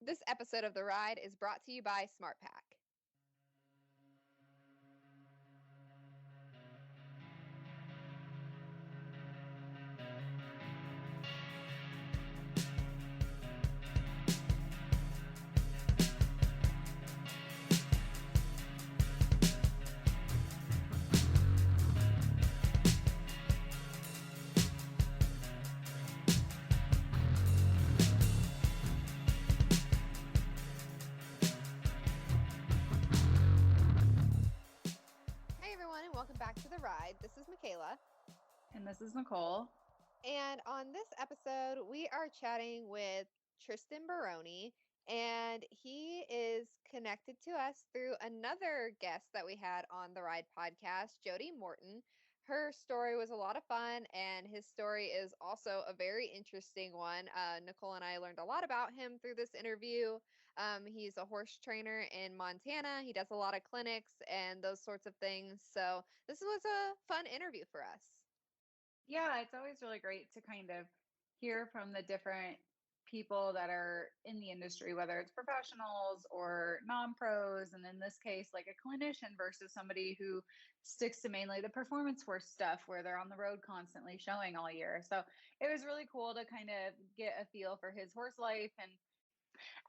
This episode of The Ride is brought to you by SmartPack. Hey everyone, and welcome back to The Ride. This is Michaela. And this is Nicole. And on this episode, we are chatting with Tristen Baroni, and he is connected to us through another guest that we had on the Ride podcast, Jody Morton. Her story was a lot of fun, and his story is also a very interesting one. Nicole and I learned a lot about him through this interview. He's a horse trainer in Montana. He does a lot of clinics and those sorts of things. So this was a fun interview for us. Yeah, it's always really great to kind of hear from the different people that are in the industry, whether it's professionals or non-pros, and in this case, like a clinician versus somebody who sticks to mainly the performance horse stuff where they're on the road constantly showing all year. So it was really cool to kind of get a feel for his horse life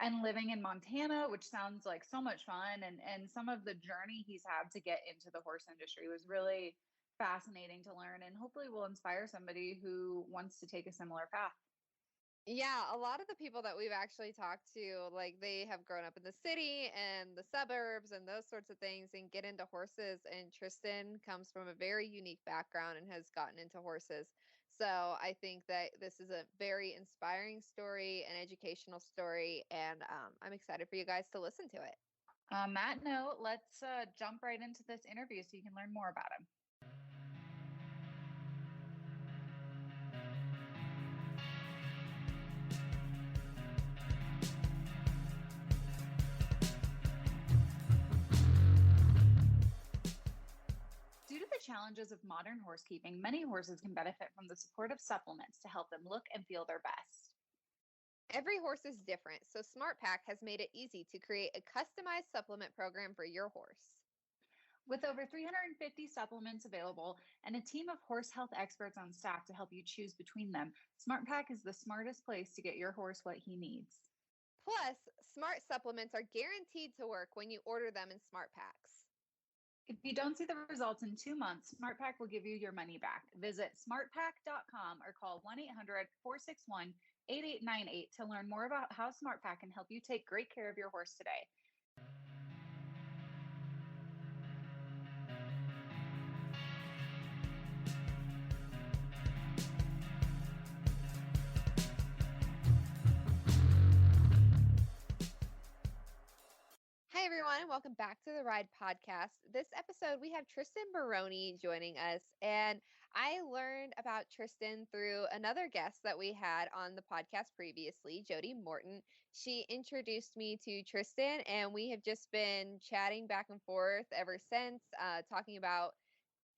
and living in Montana, which sounds like so much fun. And some of the journey he's had to get into the horse industry was really fascinating to learn, and hopefully will inspire somebody who wants to take a similar path. Yeah, a lot of the people that we've actually talked to, like they have grown up in the city and the suburbs and those sorts of things and get into horses. And Tristen comes from a very unique background and has gotten into horses. So I think that this is a very inspiring story, an educational story, and I'm excited for you guys to listen to it. On that note, let's jump right into this interview so you can learn more about him. Due to the challenges of modern horsekeeping, many horses can benefit from the support of supplements to help them look and feel their best. Every horse is different, so SmartPack has made it easy to create a customized supplement program for your horse. With over 350 supplements available and a team of horse health experts on staff to help you choose between them, SmartPack is the smartest place to get your horse what he needs. Plus, smart supplements are guaranteed to work when you order them in smart packs. If you don't see the results in 2 months, SmartPack will give you your money back. Visit smartpack.com or call 1-800-461-8898 to learn more about how SmartPack can help you take great care of your horse today. Hi, everyone, and welcome back to the Ride podcast. This episode, we have Tristen Baroni joining us, and I learned about Tristen through another guest that we had on the podcast previously, Jody Morton. She introduced me to Tristen, and we have just been chatting back and forth ever since, talking about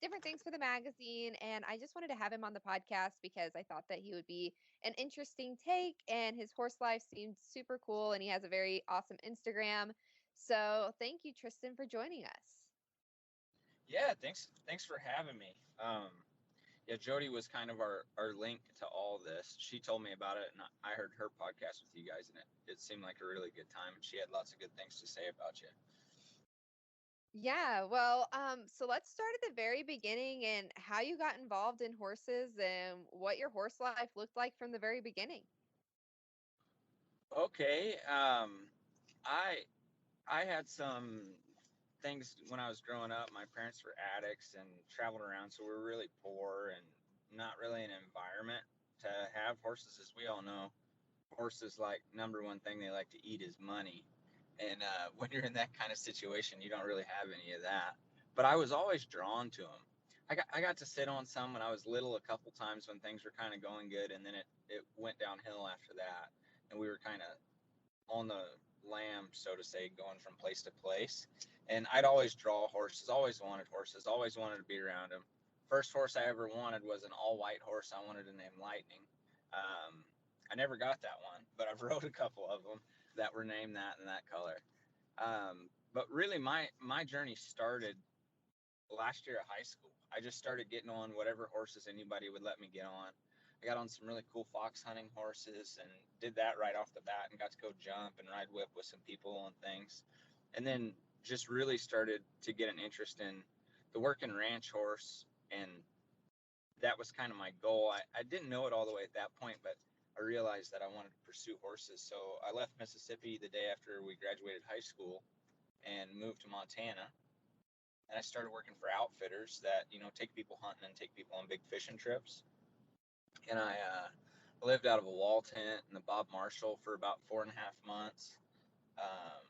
different things for the magazine. And I just wanted to have him on the podcast because I thought that he would be an interesting take, and his horse life seemed super cool, and he has a very awesome Instagram. So thank you, Tristen, for joining us. Yeah, thanks for having me. Yeah, Jody was kind of our link to all this. She told me about it, and I heard her podcast with you guys, and it seemed like a really good time. And she had lots of good things to say about you. Yeah, well, so let's start at the very beginning and how you got involved in horses and what your horse life looked like from the very beginning. Okay, I I had some things when I was growing up. My parents were addicts and traveled around, so we were really poor and not really an environment to have horses. As we all know, horses, like, number one thing they like to eat is money. And when you're in that kind of situation, you don't really have any of that. But I was always drawn to them. I got to sit on some when I was little a couple times when things were kind of going good, and then it went downhill after that. And we were kind of on the lam, so to say, going from place to place. And I'd always draw horses, always wanted to be around them. First horse I ever wanted was an all white horse. I wanted to name Lightning. Um, I never got that one, but I've rode a couple of them that were named that and that color. But really, my journey started last year at high school. I just started getting on whatever horses anybody would let me get on. I got on some really cool fox hunting horses and did that right off the bat and got to go jump and ride whip with some people and things. And then just really started to get an interest in the working ranch horse. And that was kind of my goal. I didn't know it all the way at that point, but I realized that I wanted to pursue horses. So I left Mississippi the day after we graduated high school and moved to Montana. And I started working for outfitters that, take people hunting and take people on big fishing trips. And I lived out of a wall tent in the Bob Marshall for about 4.5 months. Um,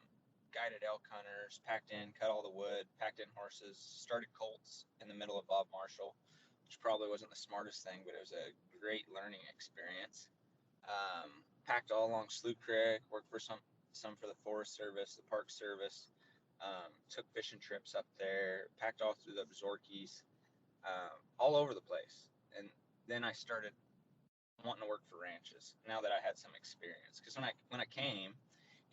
Guided elk hunters, packed in, cut all the wood, packed in horses, started colts in the middle of Bob Marshall, which probably wasn't the smartest thing, but it was a great learning experience. Packed all along Slough Creek, worked for some for the Forest Service, the Park Service, took fishing trips up there, packed all through the Ozorkis, all over the place. And then I started wanting to work for ranches now that I had some experience. Because when I came,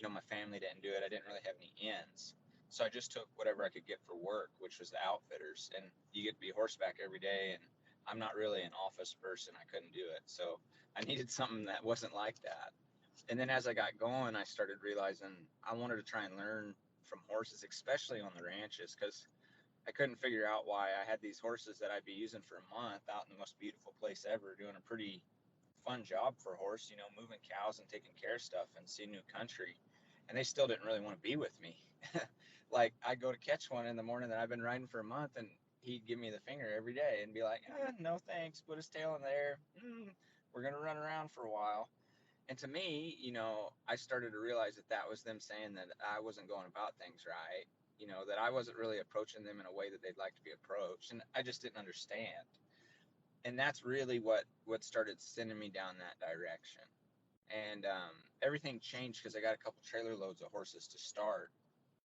my family didn't do it. I didn't really have any ends. So I just took whatever I could get for work, which was the outfitters. And you get to be horseback every day. And I'm not really an office person. I couldn't do it. So I needed something that wasn't like that. And then as I got going, I started realizing I wanted to try and learn from horses, especially on the ranches, because I couldn't figure out why I had these horses that I'd be using for a month out in the most beautiful place ever, doing a pretty fun job for a horse, moving cows and taking care of stuff and seeing new country. And they still didn't really want to be with me. Like I'd go to catch one in the morning that I've been riding for a month and he'd give me the finger every day and be like, no thanks, put his tail in there. We're going to run around for a while. And to me, I started to realize that was them saying that I wasn't going about things right, that I wasn't really approaching them in a way that they'd like to be approached. And I just didn't understand. And that's really what started sending me down that direction. And everything changed because I got a couple trailer loads of horses to start.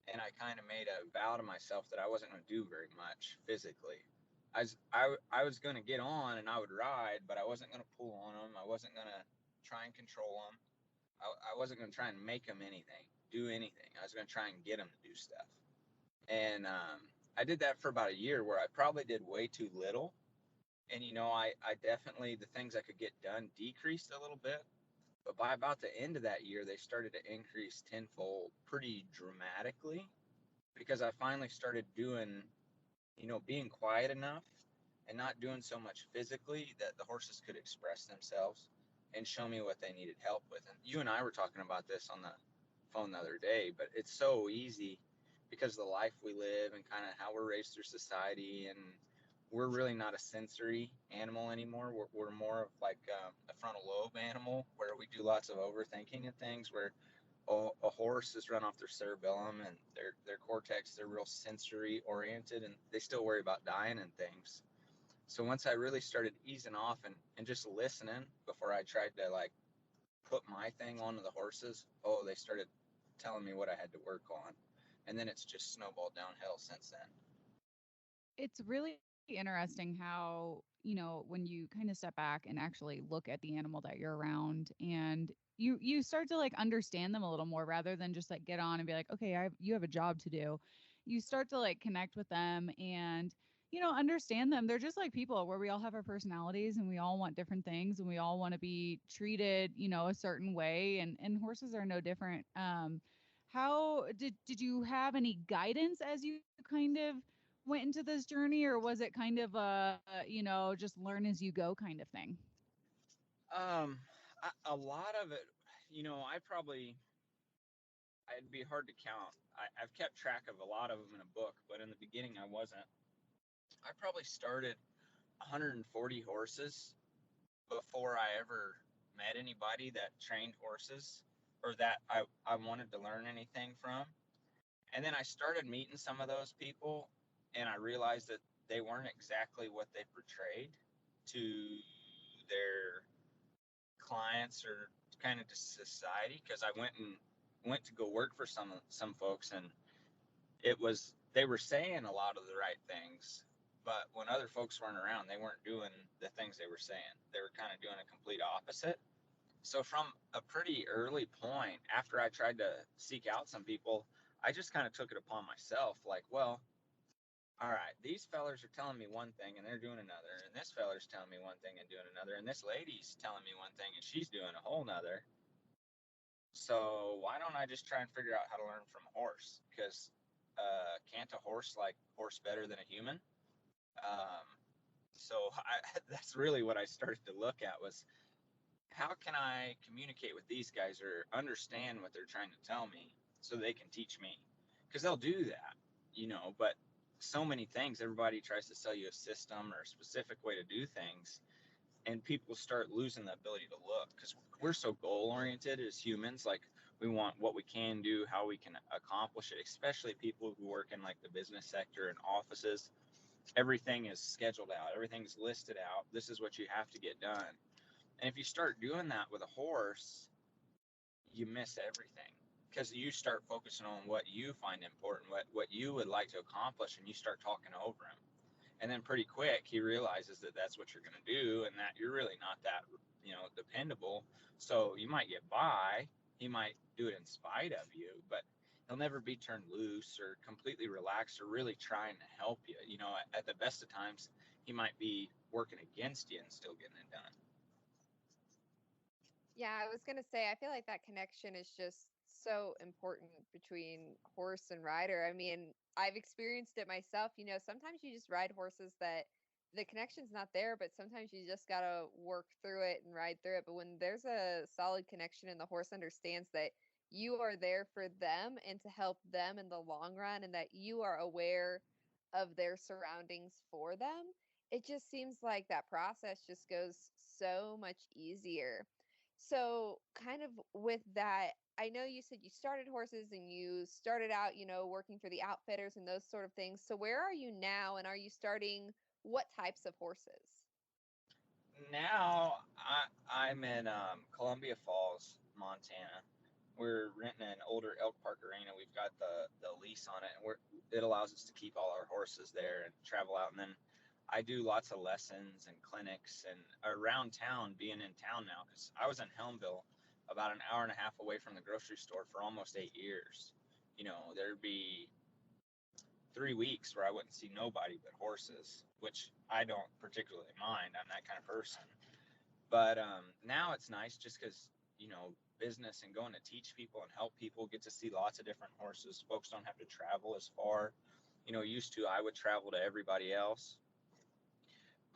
And I kind of made a vow to myself that I wasn't going to do very much physically. I was going to get on and I would ride, but I wasn't going to pull on them. I wasn't going to try and control them. I wasn't going to try and make them do anything. I was going to try and get them to do stuff. And I did that for about a year where I probably did way too little. And, I definitely, the things I could get done decreased a little bit. But by about the end of that year, they started to increase tenfold pretty dramatically because I finally started doing, being quiet enough and not doing so much physically that the horses could express themselves and show me what they needed help with. And you and I were talking about this on the phone the other day, but it's so easy because of the life we live and kind of how we're raised through society. And we're really not a sensory animal anymore. We're more of like a frontal lobe animal where we do lots of overthinking and things, where a horse is run off their cerebellum and their cortex, they're real sensory oriented and they still worry about dying and things. So once I really started easing off and just listening before I tried to like put my thing onto the horses, they started telling me what I had to work on. And then it's just snowballed downhill since then. It's really interesting how, when you kind of step back and actually look at the animal that you're around and you start to like understand them a little more rather than just like get on and be like, okay, you have a job to do. You start to like connect with them and understand them. They're just like people where we all have our personalities and we all want different things and we all want to be treated, a certain way. And horses are no different. How did you have any guidance as you kind of went into this journey, or was it kind of a, just learn as you go kind of thing? A lot of it, it'd be hard to count. I've kept track of a lot of them in a book, but in the beginning I wasn't. I probably started 140 horses before I ever met anybody that trained horses or that I wanted to learn anything from. And then I started meeting some of those people and I realized that they weren't exactly what they portrayed to their clients or kind of to society, because I went to go work for some folks and they were saying a lot of the right things, but when other folks weren't around, they weren't doing the things they were saying. They were kind of doing a complete opposite. So from a pretty early point, after I tried to seek out some people, I just kind of took it upon myself, like, well, all right, these fellers are telling me one thing and they're doing another, and this feller's telling me one thing and doing another, and this lady's telling me one thing and she's doing a whole nother. So why don't I just try and figure out how to learn from a horse? Because can't a horse like horse better than a human? Um, so that's really what I started to look at was how can I communicate with these guys or understand what they're trying to tell me so they can teach me? Because they'll do that, but so many things, everybody tries to sell you a system or a specific way to do things, and people start losing the ability to look because we're so goal oriented as humans. Like, we want what we can do, how we can accomplish it, especially people who work in like the business sector and offices. Everything is scheduled out, everything's listed out. This is what you have to get done. And if you start doing that with a horse, you miss everything because you start focusing on what you find important, what you would like to accomplish, and you start talking over him. And then pretty quick, he realizes that that's what you're going to do and that you're really not that, dependable. So you might get by. He might do it in spite of you, but he'll never be turned loose or completely relaxed or really trying to help you. At the best of times, he might be working against you and still getting it done. Yeah, I was gonna say, I feel like that connection is just so important between horse and rider. I mean, I've experienced it myself. Sometimes you just ride horses that the connection's not there, but sometimes you just gotta work through it and ride through it. But when there's a solid connection and the horse understands that you are there for them and to help them in the long run, and that you are aware of their surroundings for them, it just seems like that process just goes so much easier. So, kind of with that, I know you said you started horses and you started out, working for the outfitters and those sort of things. So, where are you now, and are you starting what types of horses? Now I'm in Columbia Falls, Montana. We're renting an older Elk Park arena. We've got the lease on it, and it allows us to keep all our horses there and travel out. And then I do lots of lessons and clinics and around town, being in town now, because I was in Helmville, about an hour and a half away from the grocery store for almost 8 years. There'd be 3 weeks where I wouldn't see nobody but horses, which I don't particularly mind. I'm that kind of person. But now it's nice just because, business and going to teach people and help people, get to see lots of different horses. Folks don't have to travel as far. Used to, I would travel to everybody else.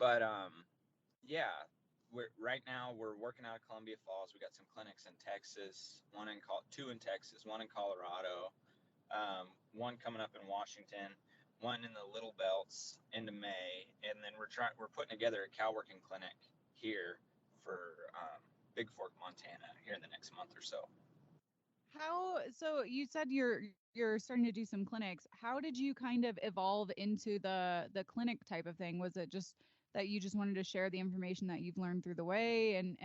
But yeah, right now we're working out of Columbia Falls. We got some clinics in Texas, two in Texas, one in Colorado, one coming up in Washington, one in the Little Belts into May, and then we're putting together a cow working clinic here for Big Fork, Montana, here in the next month or so. So you said you're starting to do some clinics. How did you kind of evolve into the clinic type of thing? Was it just that you just wanted to share the information that you've learned through the way? And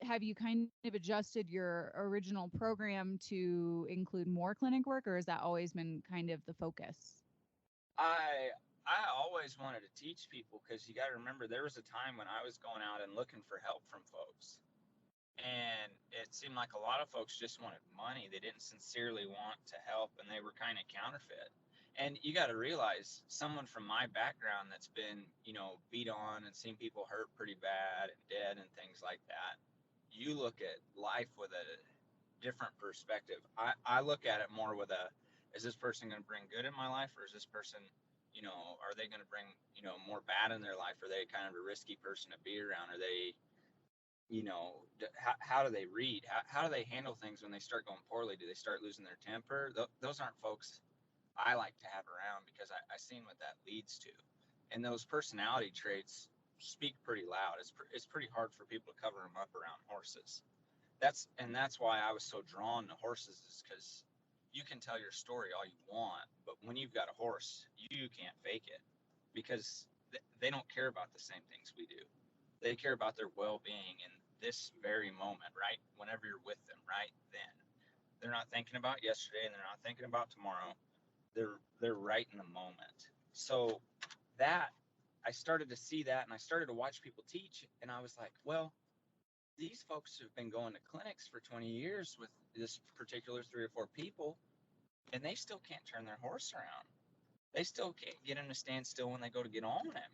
have you kind of adjusted your original program to include more clinic work, or has that always been kind of the focus? I I always wanted to teach people because you got to remember there was a time when I was going out and looking for help from folks. And it seemed like a lot of folks just wanted money. They didn't sincerely want to help, and they were kind of counterfeit. And you got to realize, someone from my background that's been, beat on and seen people hurt pretty bad and dead and things like that, you look at life with a different perspective. I look at it more with is this person going to bring good in my life, or is this person, are they going to bring, more bad in their life? Are they kind of a risky person to be around? Are they, how do they read? How do they handle things when they start going poorly? Do they start losing their temper? Those aren't folks I like to have around, because I seen what that leads to. And those personality traits speak pretty loud. It's pretty hard for people to cover them up around horses. That's why I was so drawn to horses, is because you can tell your story all you want, but when you've got a horse, you can't fake it, because they don't care about the same things we do. They care about their well-being in this very moment, right? Whenever you're with them, right then. They're not thinking about yesterday, and they're not thinking about tomorrow. They're right in the moment. So that I started to see that, and I started to watch people teach, and I was like, well, these folks have been going to clinics for 20 years with this particular 3 or 4 people, and they still can't turn their horse around. They still can't get him to stand still when they go to get on him.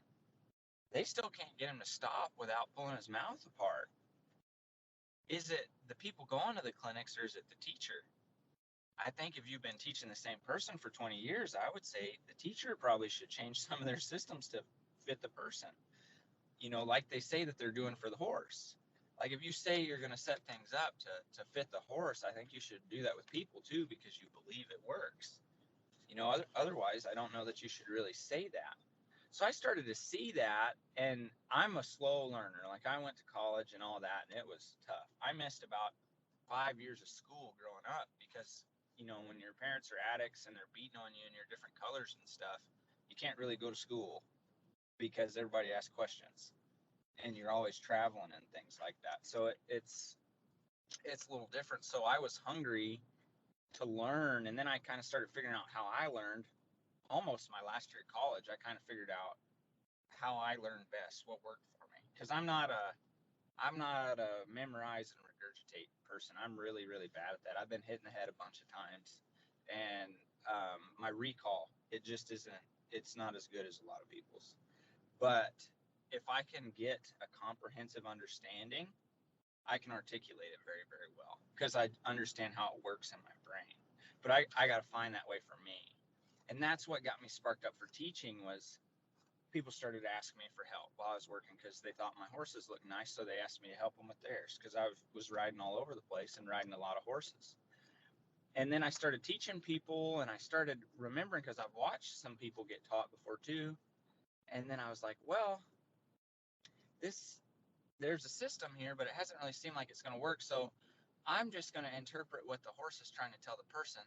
They still can't get him to stop without pulling his mouth apart. Is it the people going to the clinics, or is it the teacher? I think if you've been teaching the same person for 20 years, I would say the teacher probably should change some of their systems to fit the person. Like they say that they're doing for the horse. Like if you say you're going to set things up to fit the horse, I think you should do that with people too, because you believe it works. Otherwise, I don't know that you should really say that. So I started to see that, and I'm a slow learner. Like I went to college and all that, and it was tough. I missed about 5 years of school growing up because, when your parents are addicts and they're beating on you and you're different colors and stuff, you can't really go to school because everybody asks questions and you're always traveling and things like that. So it's a little different. So I was hungry to learn, and then I kind of started figuring out how I learned. Almost my last year at college, I kind of figured out how I learned best, what worked for me. Because I'm not a memorize and regurgitate person. I'm really, really bad at that. I've been hit in the head a bunch of times, and my recall, it just isn't. It's not as good as a lot of people's. But if I can get a comprehensive understanding, I can articulate it very, very well because I understand how it works in my brain. But I got to find that way for me, and that's what got me sparked up for teaching. Was people started asking me for help while I was working because they thought my horses looked nice, so they asked me to help them with theirs because I was riding all over the place and riding a lot of horses. And then I started teaching people, and I started remembering because I've watched some people get taught before too. And then I was like, well, there's a system here, but it hasn't really seemed like it's going to work. So I'm just going to interpret what the horse is trying to tell the person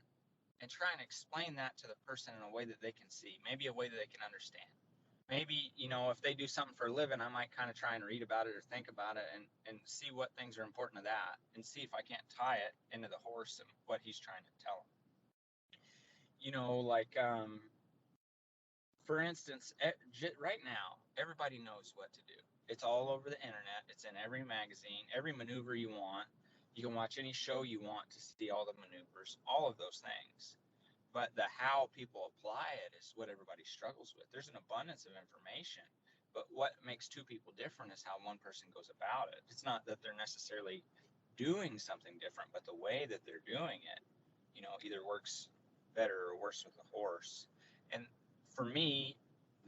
and try and explain that to the person in a way that they can see, maybe a way that they can understand. Maybe, if they do something for a living, I might kind of try and read about it or think about it and see what things are important to that and see if I can't tie it into the horse and what he's trying to tell them. Like, for instance, right now, everybody knows what to do. It's all over the internet. It's in every magazine, every maneuver you want. You can watch any show you want to see all the maneuvers, all of those things. But the how people apply it is what everybody struggles with. There's an abundance of information, but what makes two people different is how one person goes about it. It's not that they're necessarily doing something different, but the way that they're doing it, either works better or worse with the horse. And for me,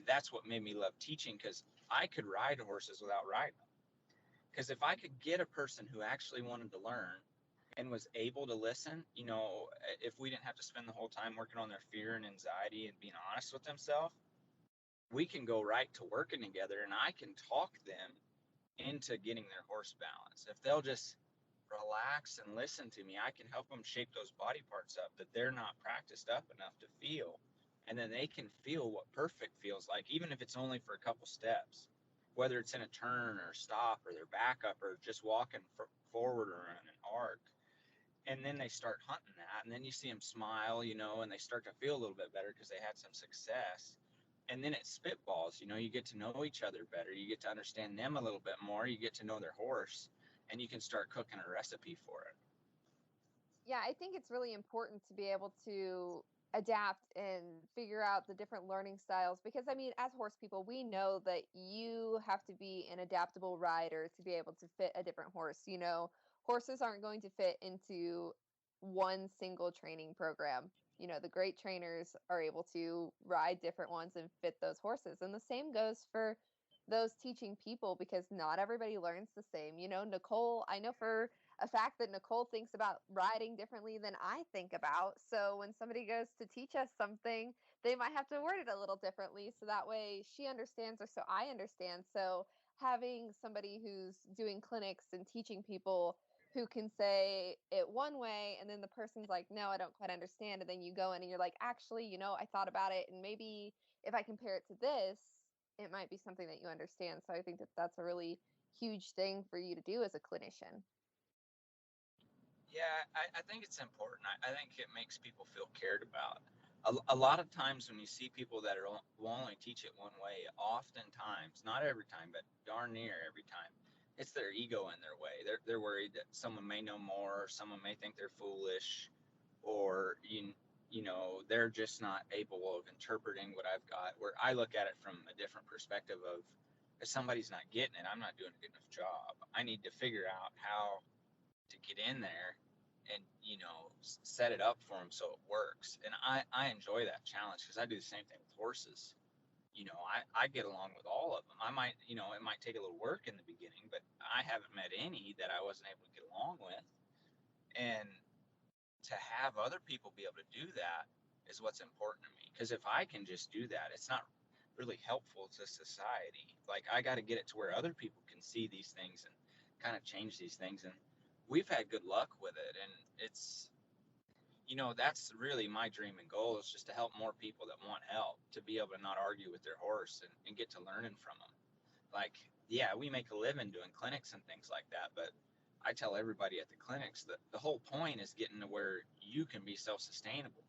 that's what made me love teaching, because I could ride horses without riding them. Because if I could get a person who actually wanted to learn and was able to listen, if we didn't have to spend the whole time working on their fear and anxiety and being honest with themselves, we can go right to working together, and I can talk them into getting their horse balance. If they'll just relax and listen to me, I can help them shape those body parts up that they're not practiced up enough to feel. And then they can feel what perfect feels like, even if it's only for a couple steps, whether it's in a turn or stop or their back up or just walking forward or in an arc. And then they start hunting that, and then you see them smile, and they start to feel a little bit better because they had some success. And then it spitballs, you get to know each other better, you get to understand them a little bit more, you get to know their horse, and you can start cooking a recipe for it. Yeah, I think it's really important to be able to adapt and figure out the different learning styles, because I mean, as horse people, we know that you have to be an adaptable rider to be able to fit a different horse. Horses aren't going to fit into one single training program. The great trainers are able to ride different ones and fit those horses. And the same goes for those teaching people, because not everybody learns the same. Nicole, I know for a fact that Nicole thinks about riding differently than I think about. So when somebody goes to teach us something, they might have to word it a little differently, so that way she understands, or so I understand. So having somebody who's doing clinics and teaching people who can say it one way, and then the person's like, no, I don't quite understand. And then you go in and you're like, actually, I thought about it, and maybe if I compare it to this, it might be something that you understand. So I think that that's a really huge thing for you to do as a clinician. Yeah, I think it's important. I think it makes people feel cared about. A lot of times when you see people that will only teach it one way, oftentimes, not every time, but darn near every time, it's their ego in their way. They're worried that someone may know more, or someone may think they're foolish, or you know, they're just not able of interpreting what I've got. Where I look at it from a different perspective of, if somebody's not getting it, I'm not doing a good enough job. I need to figure out how to get in there and, you know, set it up for them so it works. And I enjoy that challenge because I do the same thing with horses. You know, I get along with all of them. I might, you know, it might take a little work in the beginning, but I haven't met any that I wasn't able to get along with. And to have other people be able to do that is what's important to me. Because if I can just do that, it's not really helpful to society. Like, I got to get it to where other people can see these things and kind of change these things. And we've had good luck with it. And it's, you know, that's really my dream and goal, is just to help more people that want help to be able to not argue with their horse and get to learning from them. Like, yeah, we make a living doing clinics and things like that, but I tell everybody at the clinics that the whole point is getting to where you can be self-sustainable,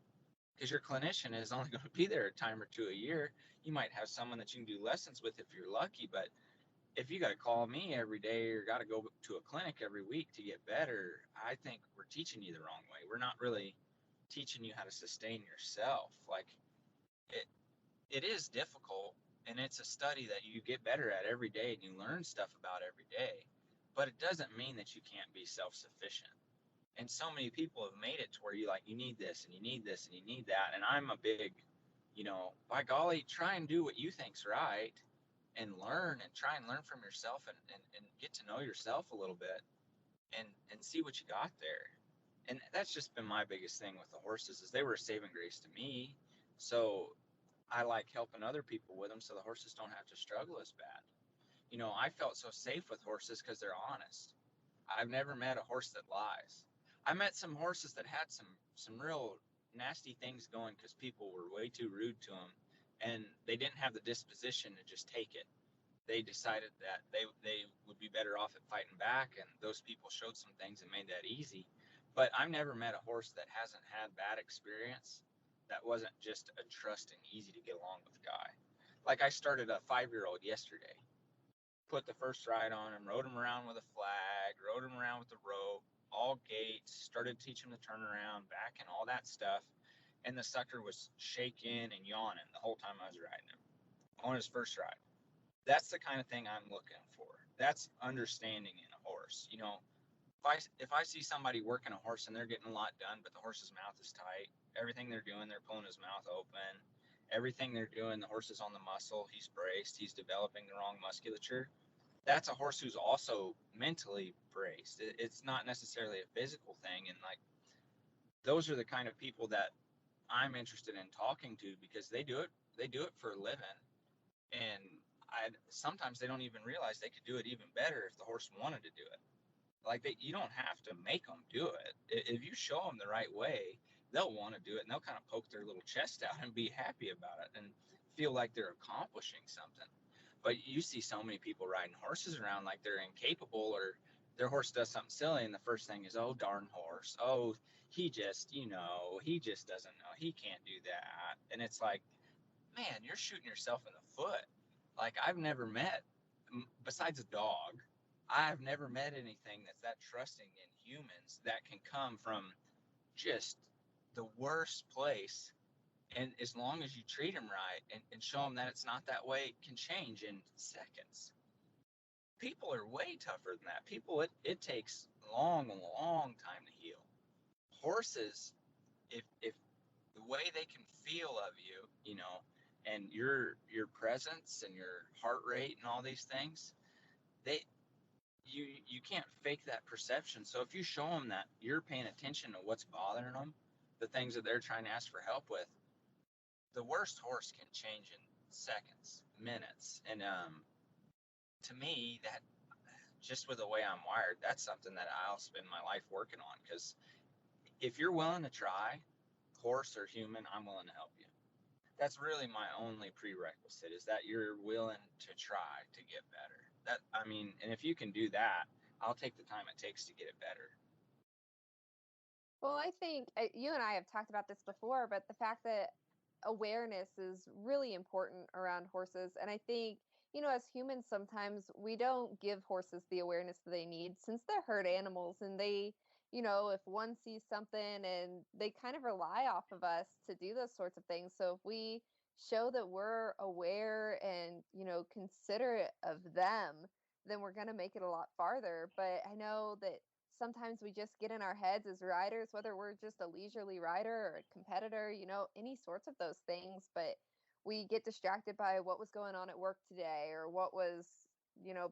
because your clinician is only going to be there a time or two a year. You might have someone that you can do lessons with if you're lucky, but if you got to call me every day or got to go to a clinic every week to get better, I think we're teaching you the wrong way. We're not really teaching you how to sustain yourself. Like, it it is difficult, and it's a study that you get better at every day and you learn stuff about every day, but it doesn't mean that you can't be self-sufficient. And so many people have made it to where you need this and you need this and you need that. And I'm a big, you know, by golly, try and do what you think's right and learn, and try and learn from yourself, and get to know yourself a little bit, and see what you got there. And that's just been my biggest thing with the horses, is they were a saving grace to me. So I like helping other people with them so the horses don't have to struggle as bad. You know, I felt so safe with horses because they're honest. I've never met a horse that lies. I met some horses that had some real nasty things going because people were way too rude to them, and they didn't have the disposition to just take it. They decided that they would be better off at fighting back, and those people showed some things and made that easy. But I've never met a horse that hasn't had bad experience, that wasn't just a trusting, easy to get along with guy. Like, I started a 5-year-old yesterday, put the first ride on him, rode him around with a flag, rode him around with the rope, all gates, started teaching him to turn around, back, and all that stuff. And the sucker was shaking and yawning the whole time I was riding him on his first ride. That's the kind of thing I'm looking for. That's understanding in a horse. You know, if I see somebody working a horse and they're getting a lot done, but the horse's mouth is tight, everything they're doing, they're pulling his mouth open. Everything they're doing, the horse is on the muscle. He's braced. He's developing the wrong musculature. That's a horse who's also mentally braced. It's not necessarily a physical thing. And like, those are the kind of people that I'm interested in talking to, because they do it. They do it for a living, and sometimes they don't even realize they could do it even better if the horse wanted to do it. Like, you don't have to make them do it. If you show them the right way, they'll want to do it, and they'll kind of poke their little chest out and be happy about it and feel like they're accomplishing something. But you see so many people riding horses around like they're incapable, or their horse does something silly, and the first thing is, oh, darn horse. Oh, he just, you know, he just doesn't know. He can't do that. And it's like, man, you're shooting yourself in the foot. Like, I've never met, besides a dog, I've never met anything that's that trusting in humans that can come from just the worst place. And as long as you treat them right, and show them that it's not that way, it can change in seconds. People are way tougher than that. People, it takes long time to heal. Horses, if the way they can feel of you, you know, and your presence and your heart rate and all these things, they you can't fake that perception. So if you show them that you're paying attention to what's bothering them, the things that they're trying to ask for help with, the worst horse can change in seconds, minutes. And to me, that, just with the way I'm wired, that's something that I'll spend my life working on. Because if you're willing to try, horse or human, I'm willing to help you. That's really my only prerequisite, is that you're willing to try to get better. That, I mean, and if you can do that, I'll take the time it takes to get it better. Well, I think you and I have talked about this before, but the fact that awareness is really important around horses. And I think, as humans, sometimes we don't give horses the awareness that they need since they're herd animals and they, if one sees something and they kind of rely off of us to do those sorts of things. So if we show that we're aware and, considerate of them, then we're going to make it a lot farther. But I know that sometimes we just get in our heads as riders, whether we're just a leisurely rider or a competitor, any sorts of those things. But we get distracted by what was going on at work today or what was,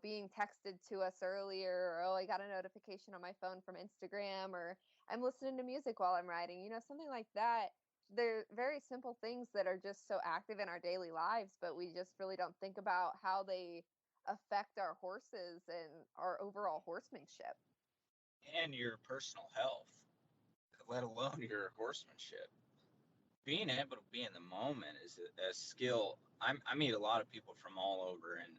being texted to us earlier, or, oh, I got a notification on my phone from Instagram, or I'm listening to music while I'm riding, something like that. They're very simple things that are just so active in our daily lives, but we just really don't think about how they affect our horses and our overall horsemanship. And your personal health, let alone your horsemanship. Being able to be in the moment is a skill. I meet a lot of people from all over, and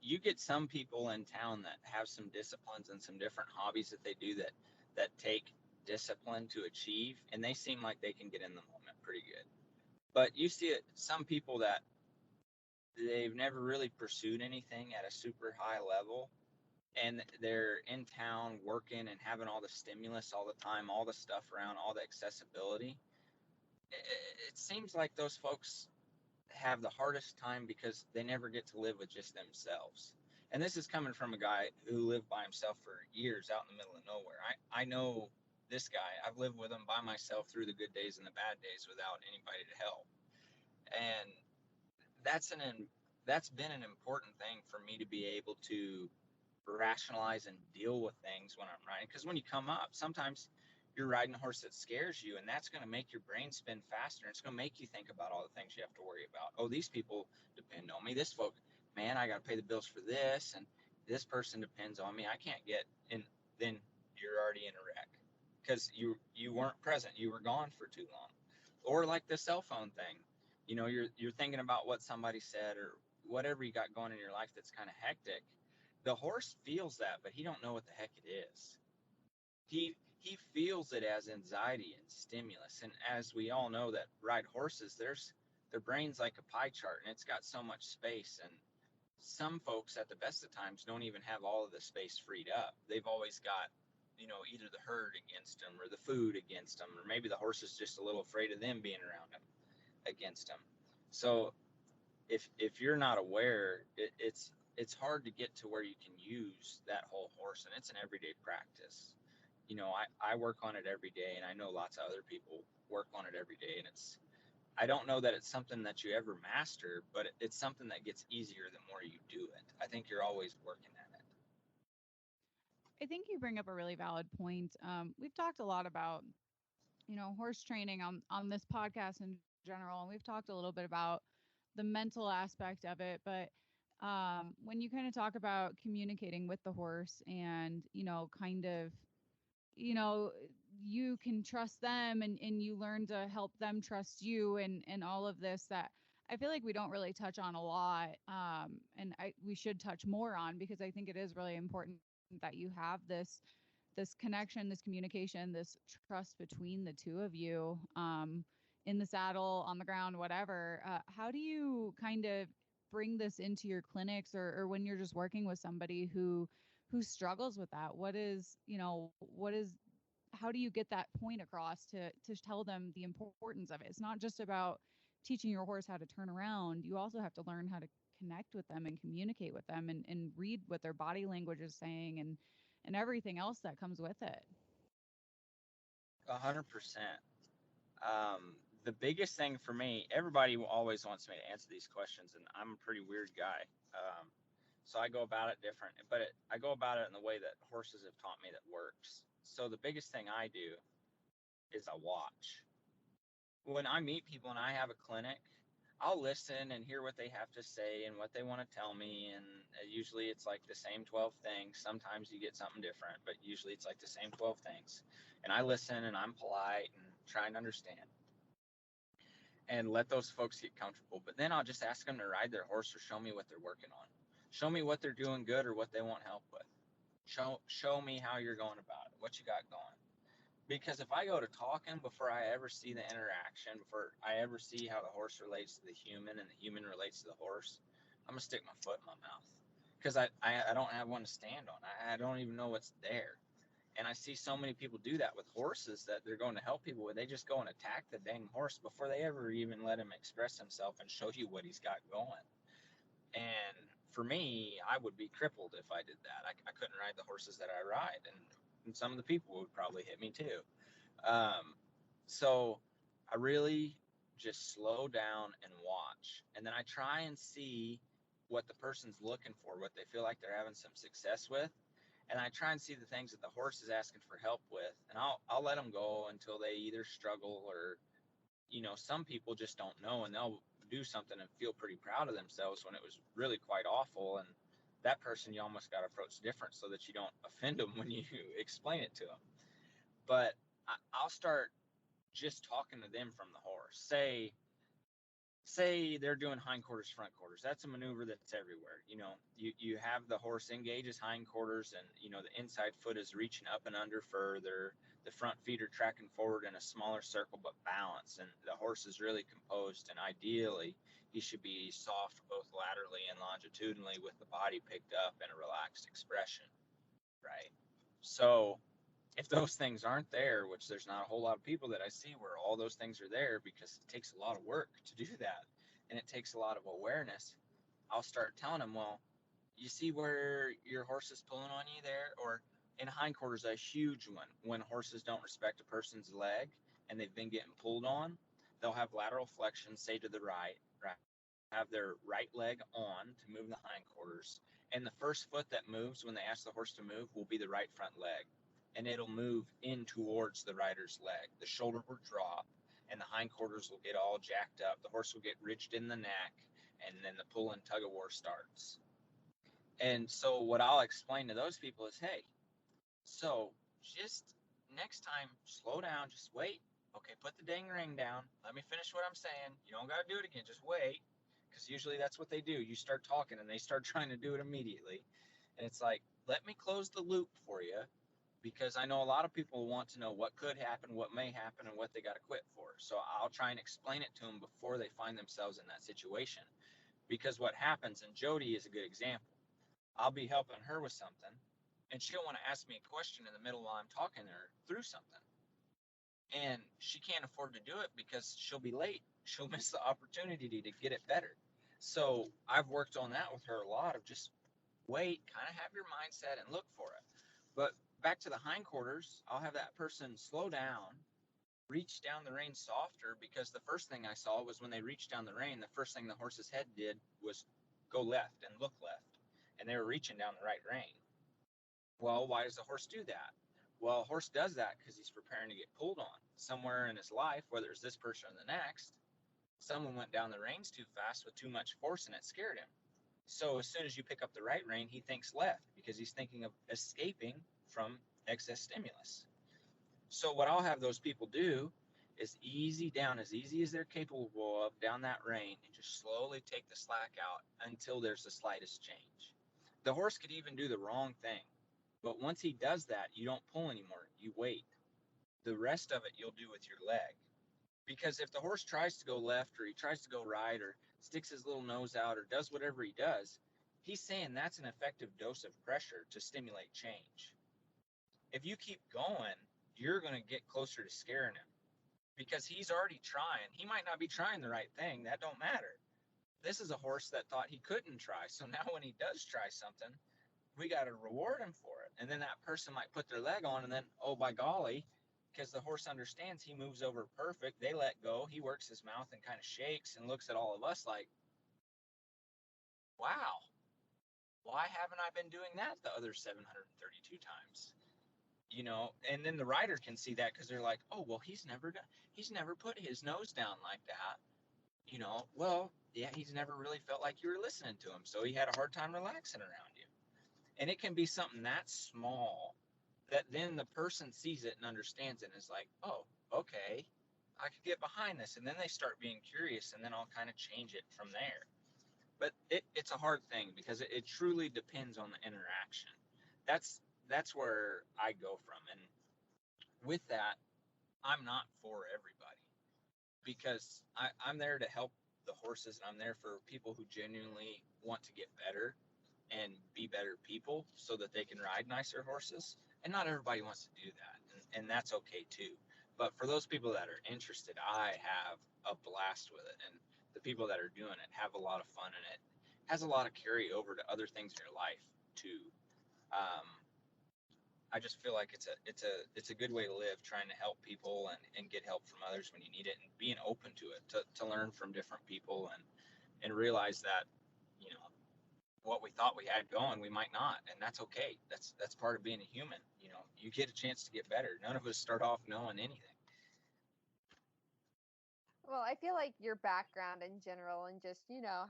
you get some people in town that have some disciplines and some different hobbies that they do that take discipline to achieve, and they seem like they can get in the moment pretty good. But you see some people that they've never really pursued anything at a super high level, and they're in town working and having all the stimulus all the time, all the stuff around, all the accessibility. It seems like those folks have the hardest time because they never get to live with just themselves. And this is coming from a guy who lived by himself for years out in the middle of nowhere. I know this guy. I've lived with him by myself through the good days and the bad days without anybody to help. And that's that's been an important thing for me to be able to rationalize and deal with things when I'm riding. Because when you come up, sometimes you're riding a horse that scares you, and that's going to make your brain spin faster. It's going to make you think about all the things you have to worry about. Oh, these people depend on me. This folk, man, I got to pay the bills for this, and this person depends on me. I can't get in. Then you're already in a wreck because you weren't present. You were gone for too long. Or like the cell phone thing, you're thinking about what somebody said or whatever you got going in your life that's kind of hectic. The horse feels that, but he don't know what the heck it is. He feels it as anxiety and stimulus. And as we all know that ride horses, their brain's like a pie chart, and it's got so much space. And some folks at the best of times don't even have all of the space freed up. They've always got, either the herd against them or the food against them, or maybe the horse is just a little afraid of them being around them against them. So if you're not aware, it's hard to get to where you can use that whole horse, and it's an everyday practice. I work on it every day, and I know lots of other people work on it every day, and I don't know that it's something that you ever master, but it's something that gets easier the more you do it. I think you're always working at it. I think you bring up a really valid point. We've talked a lot about, horse training on this podcast in general, and we've talked a little bit about the mental aspect of it. But when you kind of talk about communicating with the horse and, kind of, you can trust them and you learn to help them trust you and all of this that I feel like we don't really touch on a lot. And we should touch more on, because I think it is really important that you have this connection, this communication, this trust between the two of you, in the saddle, on the ground, whatever. How do you kind of bring this into your clinics, or when you're just working with somebody who struggles with that? How do you get that point across to tell them the importance of it? It's not just about teaching your horse how to turn around. You also have to learn how to connect with them and communicate with them and read what their body language is saying and everything else that comes with it. 100%. The biggest thing for me, everybody always wants me to answer these questions, and I'm a pretty weird guy. So I go about it different, but I go about it in the way that horses have taught me that works. So the biggest thing I do is I watch. When I meet people and I have a clinic, I'll listen and hear what they have to say and what they want to tell me. And usually it's like the same 12 things. Sometimes you get something different, but usually it's like the same 12 things. And I listen and I'm polite and try and understand and let those folks get comfortable. But then I'll just ask them to ride their horse or show me what they're working on. Show me what they're doing good or what they want help with. Show me how you're going about it, what you got going. Because if I go to talking before I ever see the interaction, before I ever see how the horse relates to the human and the human relates to the horse, I'm gonna stick my foot in my mouth because I don't have one to stand on. I don't even know what's there. And I see so many people do that with horses that they're going to help people with. They just go and attack the dang horse before they ever even let him express himself and show you what he's got going. And for me, I would be crippled if I did that. I couldn't ride the horses that I ride, and some of the people would probably hit me too. So I really just slow down and watch. And then I try and see what the person's looking for, what they feel like they're having some success with. And I try and see the things that the horse is asking for help with. And I'll let them go until they either struggle or, some people just don't know, and they'll do something and feel pretty proud of themselves when it was really quite awful. And that person you almost got to approach different so that you don't offend them when you explain it to them. But I'll start just talking to them from the horse. Say they're doing hindquarters, front quarters. That's a maneuver that's everywhere. You have the horse engage his hindquarters, and the inside foot is reaching up and under further. The front feet are tracking forward in a smaller circle but balanced, and the horse is really composed. And ideally, he should be soft both laterally and longitudinally with the body picked up and a relaxed expression, right? So if those things aren't there, which there's not a whole lot of people that I see where all those things are there, because it takes a lot of work to do that and it takes a lot of awareness, I'll start telling them, well, you see where your horse is pulling on you there? Or in hindquarters, a huge one, when horses don't respect a person's leg and they've been getting pulled on, they'll have lateral flexion, say to the right, have their right leg on to move the hindquarters. And the first foot that moves when they ask the horse to move will be the right front leg. And it'll move in towards the rider's leg. The shoulder will drop and the hindquarters will get all jacked up. The horse will get ridged in the neck, and then the pull and tug of war starts. And so what I'll explain to those people is, hey, so just next time, slow down, just wait. Okay, put the dang ring down. Let me finish what I'm saying. You don't got to do it again. Just wait. Because usually that's what they do. You start talking and they start trying to do it immediately. And it's like, let me close the loop for you, because I know a lot of people want to know what could happen, what may happen, and what they got to quit for. So I'll try and explain it to them before they find themselves in that situation. Because what happens, and Jody is a good example, I'll be helping her with something, and she'll want to ask me a question in the middle while I'm talking to her through something. And she can't afford to do it because she'll be late. She'll miss the opportunity to get it better. So I've worked on that with her a lot, of just wait, kind of have your mindset and look for it. But back to the hindquarters, I'll have that person slow down, reach down the rein softer, because the first thing I saw was when they reached down the rein, the first thing the horse's head did was go left and look left. And they were reaching down the right rein. Well, why does the horse do that? Well, a horse does that because he's preparing to get pulled on. Somewhere in his life, whether it's this person or the next, someone went down the reins too fast with too much force and it scared him. So as soon as you pick up the right rein, he thinks left because he's thinking of escaping from excess stimulus. So what I'll have those people do is easy down, as easy as they're capable of, down that rein, and just slowly take the slack out until there's the slightest change. The horse could even do the wrong thing, but once he does that, you don't pull anymore, you wait. The rest of it you'll do with your leg. Because if the horse tries to go left, or he tries to go right, or sticks his little nose out, or does whatever he does, he's saying that's an effective dose of pressure to stimulate change. If you keep going, you're going to get closer to scaring him, because he's already trying. He might not be trying the right thing. That don't matter. This is a horse that thought he couldn't try. So now when he does try something, we got to reward him for it. And then that person might put their leg on, and then, oh, by golly, because the horse understands, he moves over perfect. They let go. He works his mouth and kind of shakes and looks at all of us like, wow, why haven't I been doing that the other 732 times? And then the rider can see that, because they're like, oh, well, he's never put his nose down like that. Well, yeah, he's never really felt like you were listening to him. So he had a hard time relaxing around you. And it can be something that small that then the person sees it and understands it and is like, oh, okay, I could get behind this. And then they start being curious, and then I'll kind of change it from there. But it's a hard thing, because it truly depends on the interaction. That's where I go from. And with that, I'm not for everybody, because I'm there to help the horses, and I'm there for people who genuinely want to get better and be better people so that they can ride nicer horses. And not everybody wants to do that, and that's okay too. But for those people that are interested, I have a blast with it, and the people that are doing it have a lot of fun in it. Has a lot of carry over to other things in your life too. Um, I just feel like it's a good way to live, trying to help people and get help from others when you need it, and being open to it, to learn from different people and realize that, you know, what we thought we had going, we might not, and that's okay. That's part of being a human. You know, you get a chance to get better. None of us start off knowing anything. Well, I feel like your background in general and just,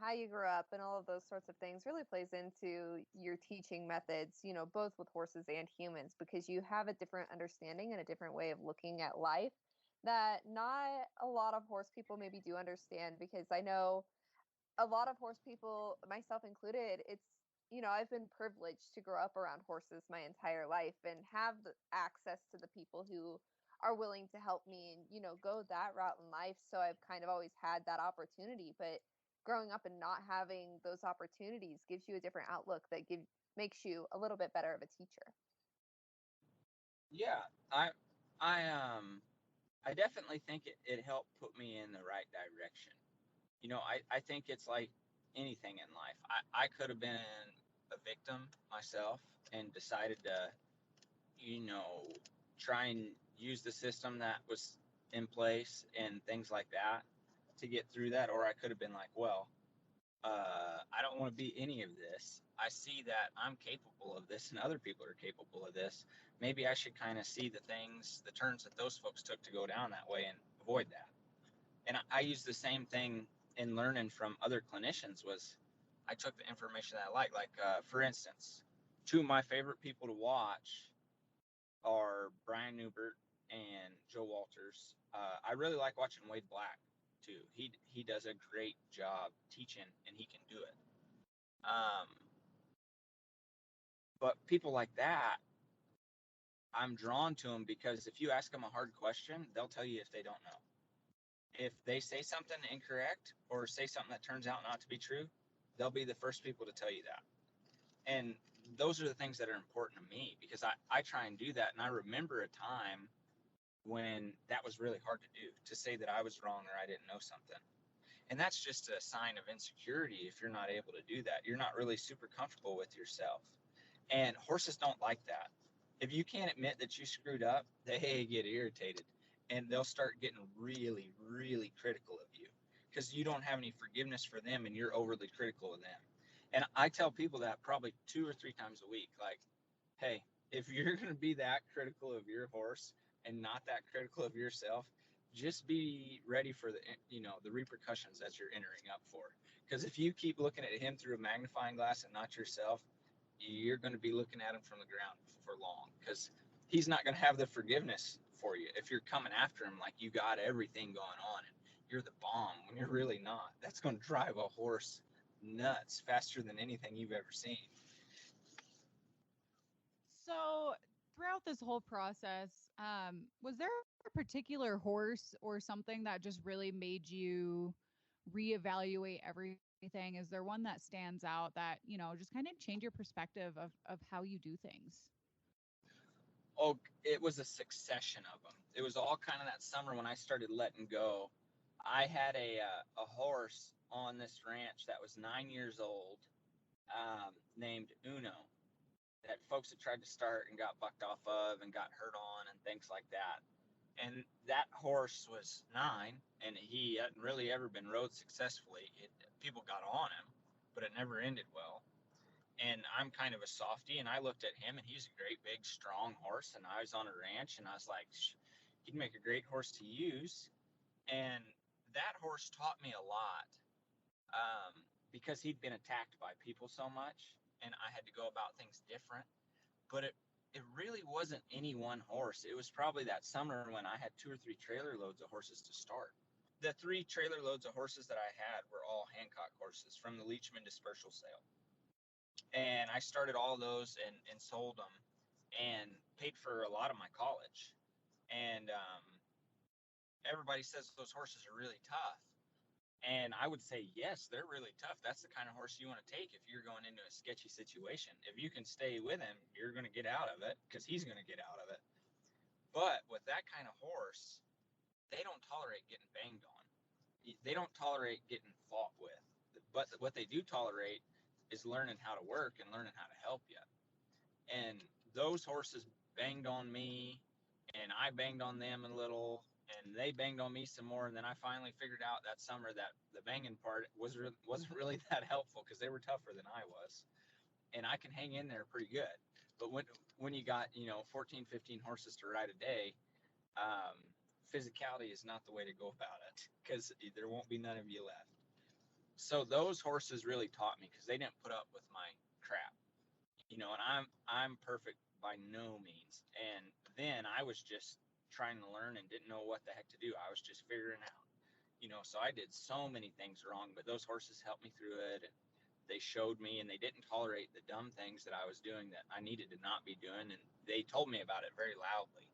how you grew up and all of those sorts of things really plays into your teaching methods, both with horses and humans, because you have a different understanding and a different way of looking at life that not a lot of horse people maybe do understand. Because I know a lot of horse people, myself included, I've been privileged to grow up around horses my entire life and have the access to the people who are willing to help me and, go that route in life. So I've kind of always had that opportunity. But growing up and not having those opportunities gives you a different outlook that makes you a little bit better of a teacher. Yeah, I I definitely think it helped put me in the right direction. You know, I think it's like anything in life. I could have been a victim myself and decided to, you know, try and use the system that was in place and things like that to get through that. Or I could have been like, well, I don't want to be any of this. I see that I'm capable of this and other people are capable of this. Maybe I should kind of see the turns that those folks took to go down that way and avoid that. And I use the same thing in learning from other clinicians. Was I took the information that I like for instance, two of my favorite people to watch are Brian Newbert and Joe Walters. I really like watching Wade Black too. He does a great job teaching, and he can do it. Um, but people like that, I'm drawn to them because if you ask them a hard question, they'll tell you if they don't know. If they say something incorrect or say something that turns out not to be true, they'll be the first people to tell you that. And those are the things that are important to me because I try and do that. And I remember a time when that was really hard to do, to say that I was wrong or I didn't know something. And that's just a sign of insecurity. If you're not able to do that, you're not really super comfortable with yourself. And horses don't like that. If you can't admit that you screwed up, they get irritated and they'll start getting really, really critical of you because you don't have any forgiveness for them and you're overly critical of them. And I tell people that probably 2 or 3 times a week, like, hey, if you're going to be that critical of your horse and not that critical of yourself, just be ready for the repercussions that you're entering up for. Because if you keep looking at him through a magnifying glass and not yourself, you're going to be looking at him from the ground for long because he's not going to have the forgiveness for you if you're coming after him like you got everything going on and you're the bomb when you're really not. That's going to drive a horse nuts faster than anything you've ever seen. So throughout this whole process, was there a particular horse or something that just really made you reevaluate everything? Is there one that stands out that, just kind of change your perspective of how you do things? Oh, it was a succession of them. It was all kind of that summer when I started letting go. I had a horse on this ranch that was 9 years old, named Uno, that folks had tried to start and got bucked off of and got hurt on and things like that. And that horse was 9, and he hadn't really ever been rode successfully. People got on him, but it never ended well. And I'm kind of a softy, and I looked at him, and he's a great, big, strong horse. And I was on a ranch, and I was like, he'd make a great horse to use. And that horse taught me a lot, because he'd been attacked by people so much, and I had to go about things different. But it really wasn't any one horse. It was probably that summer when I had 2 or 3 trailer loads of horses to start. The 3 trailer loads of horses that I had were all Hancock horses from the Leachman dispersal sale. And I started all those and sold them and paid for a lot of my college. And everybody says those horses are really tough. And I would say, yes, they're really tough. That's the kind of horse you want to take if you're going into a sketchy situation. If you can stay with him, you're going to get out of it because he's going to get out of it. But with that kind of horse, they don't tolerate getting banged on. They don't tolerate getting fought with. But what they do tolerate is learning how to work and learning how to help you. And those horses banged on me, and I banged on them a little, and they banged on me some more. And then I finally figured out that summer that the banging part wasn't really that helpful because they were tougher than I was, and I can hang in there pretty good. But when you got 14, 15 horses to ride a day, um, physicality is not the way to go about it because there won't be none of you left. So those horses really taught me because they didn't put up with my crap, and I'm perfect by no means. And then I was just trying to learn and didn't know what the heck to do. I was just figuring out, so I did so many things wrong, but those horses helped me through it. And they showed me, and they didn't tolerate the dumb things that I was doing that I needed to not be doing. And they told me about it very loudly.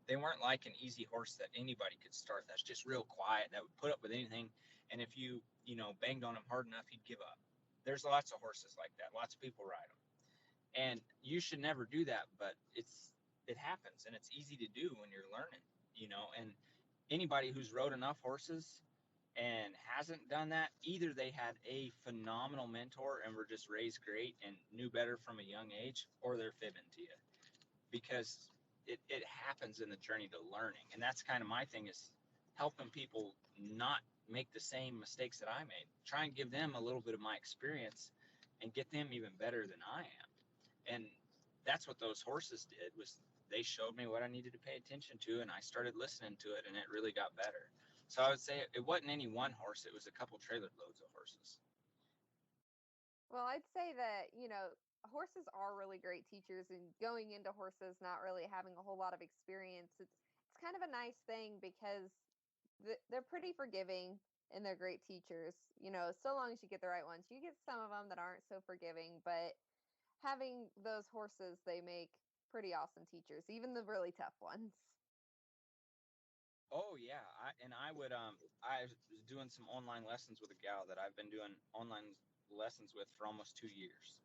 They weren't like an easy horse that anybody could start. That's just real quiet, that would put up with anything. And if you banged on him hard enough, he'd give up. There's lots of horses like that. Lots of people ride them. And you should never do that, but it happens, and it's easy to do when you're learning, and anybody who's rode enough horses and hasn't done that, either they had a phenomenal mentor and were just raised great and knew better from a young age, or they're fibbing to you, because it happens in the journey to learning. And that's kind of my thing, is helping people not make the same mistakes that I made. Try and give them a little bit of my experience and get them even better than I am. And that's what those horses did, was they showed me what I needed to pay attention to, and I started listening to it, and it really got better. So I would say it wasn't any one horse, it was a couple trailer loads of horses. Well, I'd say that, horses are really great teachers, and going into horses not really having a whole lot of experience, it's kind of a nice thing because they're pretty forgiving and they're great teachers, so long as you get the right ones. You get some of them that aren't so forgiving, but having those horses, they make pretty awesome teachers, even the really tough ones. Oh yeah, I was doing some online lessons with a gal that I've been doing online lessons with for almost 2 years,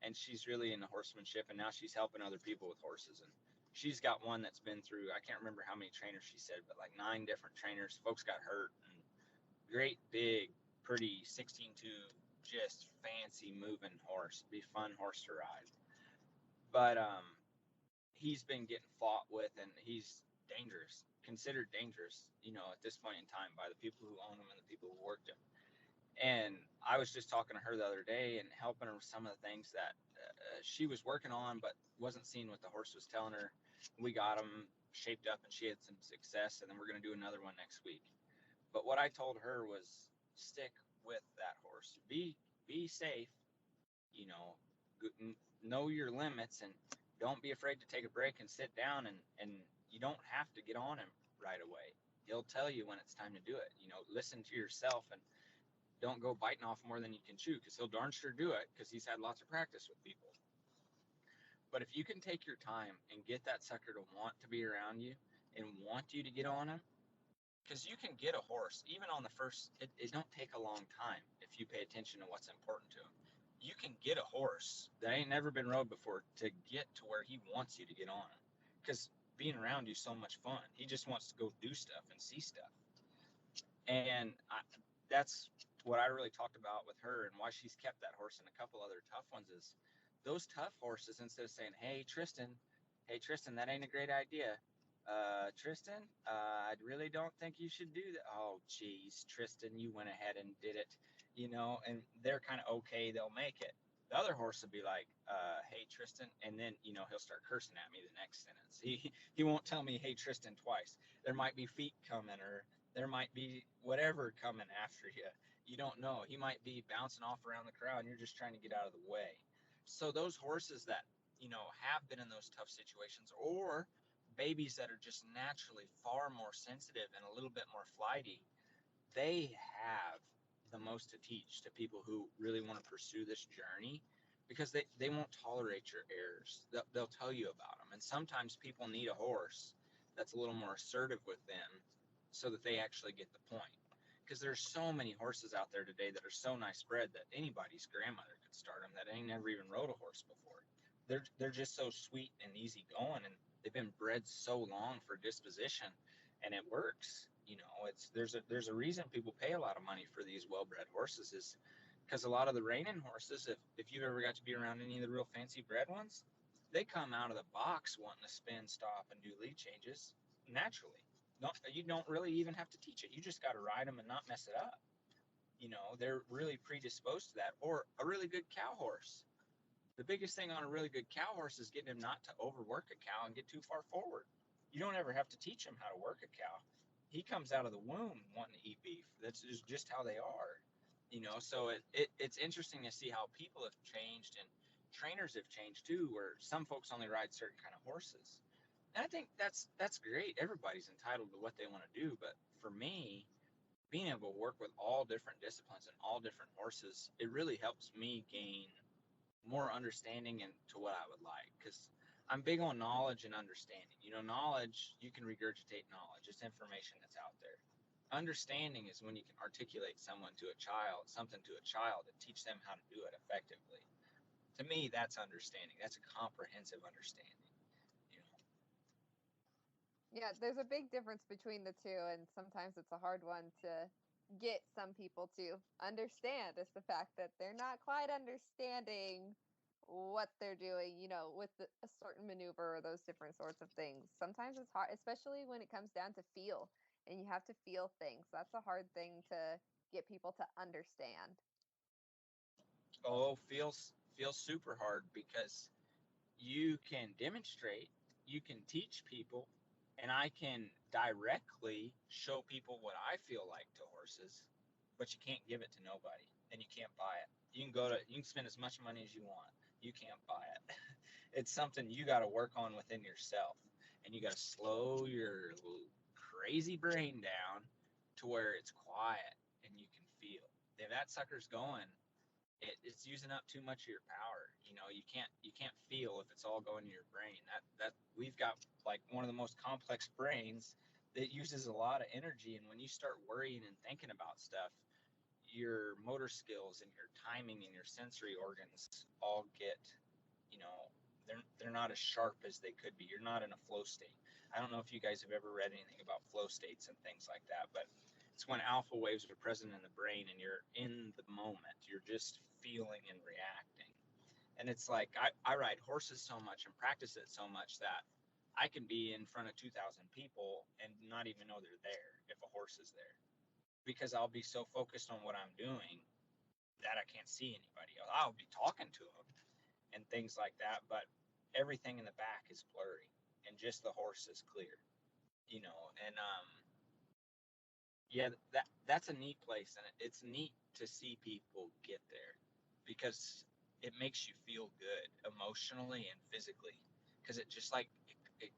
and she's really into horsemanship, and now she's helping other people with horses. And she's got one that's been through, I can't remember how many trainers she said, but like 9 different trainers. Folks got hurt, and great big pretty 16-2, just fancy moving horse, be fun horse to ride. But he's been getting fought with, and he's dangerous, considered dangerous, at this point in time, by the people who own him and the people who worked him. And I was just talking to her the other day and helping her with some of the things that she was working on, but wasn't seeing what the horse was telling her. We got him shaped up, and she had some success, and then we're going to do another one next week. But what I told her was, stick with that horse. Be safe, you know, know your limits, and don't be afraid to take a break and sit down, and you don't have to get on him right away. He'll tell you when it's time to do it. Listen to yourself, and don't go biting off more than you can chew, because he'll darn sure do it, because he's had lots of practice with people. But if you can take your time and get that sucker to want to be around you and want you to get on him, because you can get a horse even on the first, it don't take a long time if you pay attention to what's important to him. You can get a horse that ain't never been rode before to get to where he wants you to get on him, because being around you is so much fun. He just wants to go do stuff and see stuff. And that's what I really talked about with her, and why she's kept that horse and a couple other tough ones, is those tough horses, instead of saying, hey Tristen, that ain't a great idea, Tristen, I really don't think you should do that. Oh, geez, Tristen, you went ahead and did it, and they're kind of okay, they'll make it. The other horse will be like, hey, Tristen, and then, he'll start cursing at me the next sentence. He won't tell me, hey, Tristen, twice. There might be feet coming, or there might be whatever coming after you. You don't know. He might be bouncing off around the crowd, and you're just trying to get out of the way. So those horses that, have been in those tough situations, or babies that are just naturally far more sensitive and a little bit more flighty, they have the most to teach to people who really want to pursue this journey, because they won't tolerate your errors. They'll tell you about them. And sometimes people need a horse that's a little more assertive with them, so that they actually get the point. because there's so many horses out there today that are so nice bred that anybody's grandmother could start them that ain't never even rode a horse before. They're just so sweet and easy going, and they've been bred so long for disposition, and it works. You know, there's a reason people pay a lot of money for these well-bred horses, is because a lot of the reining horses, if you've ever got to be around any of the real fancy bred ones, they come out of the box wanting to spin, stop, and do lead changes naturally. You don't really even have to teach it. You just got to ride them and not mess it up. You know, they're really predisposed to that. Or a really good cow horse. The biggest thing on a really good cow horse is getting him not to overwork a cow and get too far forward. You don't ever have to teach him how to work a cow. He comes out of the womb wanting to eat beef. That's just how they are. You know, so it's interesting to see how people have changed and trainers have changed too, where some folks only ride certain kind of horses. And I think that's great. Everybody's entitled to what they want to do. But for me, being able to work with all different disciplines and all different horses, it really helps me gain more understanding into what I would like. Because I'm big on knowledge and understanding. You know, knowledge, you can regurgitate knowledge. It's information that's out there. Understanding is when you can articulate something to a child and teach them how to do it effectively. To me, that's understanding. That's a comprehensive understanding. Yeah, there's a big difference between the two, and sometimes it's a hard one to get some people to understand, is the fact that they're not quite understanding what they're doing, with a certain maneuver or those different sorts of things. Sometimes it's hard, especially when it comes down to feel, and you have to feel things. That's a hard thing to get people to understand. Oh, feels super hard because you can demonstrate, you can teach people, and I can directly show people what I feel like to horses, but you can't give it to nobody and you can't buy it. You can spend as much money as you want. You can't buy it. It's something you got to work on within yourself, and you got to slow your crazy brain down to where it's quiet and you can feel. If that sucker's going, it's using up too much of your power. You know, you can't feel if it's all going to your brain. That we've got like one of the most complex brains that uses a lot of energy, and when you start worrying and thinking about stuff, your motor skills and your timing and your sensory organs all get, you know, they're not as sharp as they could be. You're not in a flow state. I don't know if you guys have ever read anything about flow states and things like that, but it's when alpha waves are present in the brain and you're in the moment. You're just feeling and reacting. And it's like I ride horses so much and practice it so much that I can be in front of 2,000 people and not even know they're there if a horse is there, because I'll be so focused on what I'm doing that I can't see anybody else. I'll be talking to them and things like that, but everything in the back is blurry and just the horse is clear, you know. And yeah, that's a neat place, and it's neat to see people get there because it makes you feel good emotionally and physically, because it just like you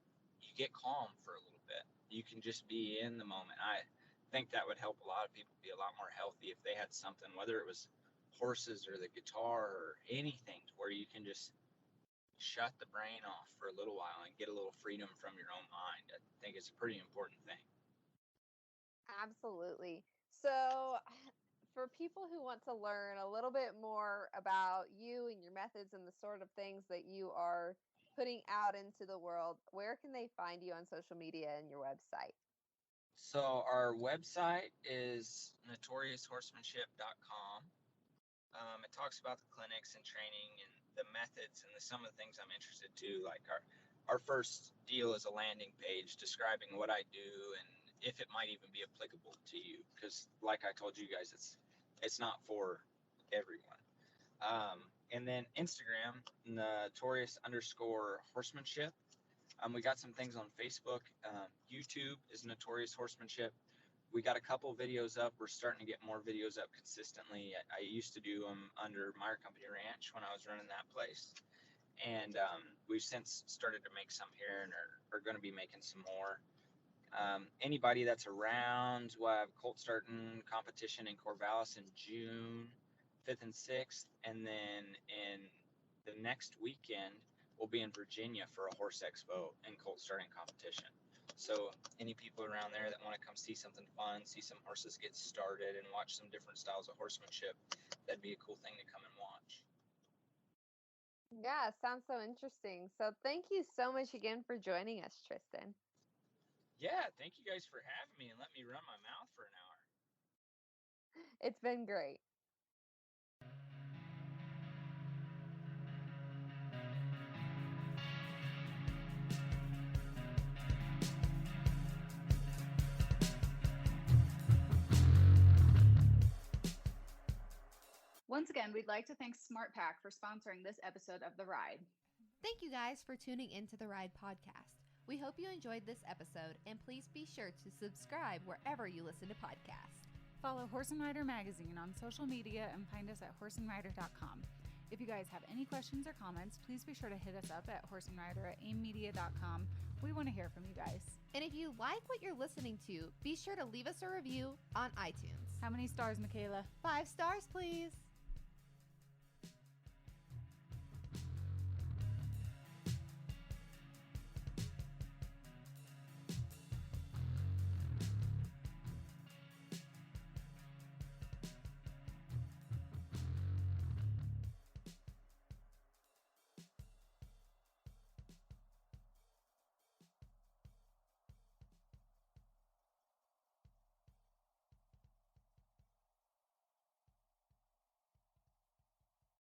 get calm for a little bit. You can just be in the moment. I think that would help a lot of people be a lot more healthy if they had something, whether it was horses or the guitar or anything, to where you can just shut the brain off for a little while and get a little freedom from your own mind. I think it's a pretty important thing. Absolutely. So, for people who want to learn a little bit more about you and your methods and the sort of things that you are putting out into the world, where can they find you on social media and your website? So our website is notorioushorsemanship.com. It talks about the clinics and training and the methods and some of the things I'm interested to. Like our first deal is a landing page describing what I do and if it might even be applicable to you. Because like I told you guys, it's not for everyone. And then Instagram, notorious_horsemanship. We got some things on Facebook. YouTube is Notorious Horsemanship. We got a couple videos up. We're starting to get more videos up consistently. I used to do them under Meyer Company Ranch when I was running that place. And we've since started to make some here and are going to be making some more. Anybody that's around, we'll have colt starting competition in Corvallis in June 5th and 6th. And then in the next weekend, we'll be in Virginia for a horse expo and colt starting competition. So any people around there that want to come see something fun, see some horses get started and watch some different styles of horsemanship, that'd be a cool thing to come and watch. Yeah, sounds so interesting. So thank you so much again for joining us, Tristen. Yeah, thank you guys for having me and let me run my mouth for an hour. It's been great. Once again, we'd like to thank SmartPack for sponsoring this episode of The Ride. Thank you guys for tuning into the Ride podcast. We hope you enjoyed this episode, and please be sure to subscribe wherever you listen to podcasts. Follow Horse and Rider Magazine on social media and find us at horseandrider.com. If you guys have any questions or comments, please be sure to hit us up at horseandrider@aimmedia.com. We want to hear from you guys. And if you like what you're listening to, be sure to leave us a review on iTunes. How many stars, Michaela? 5 stars, please.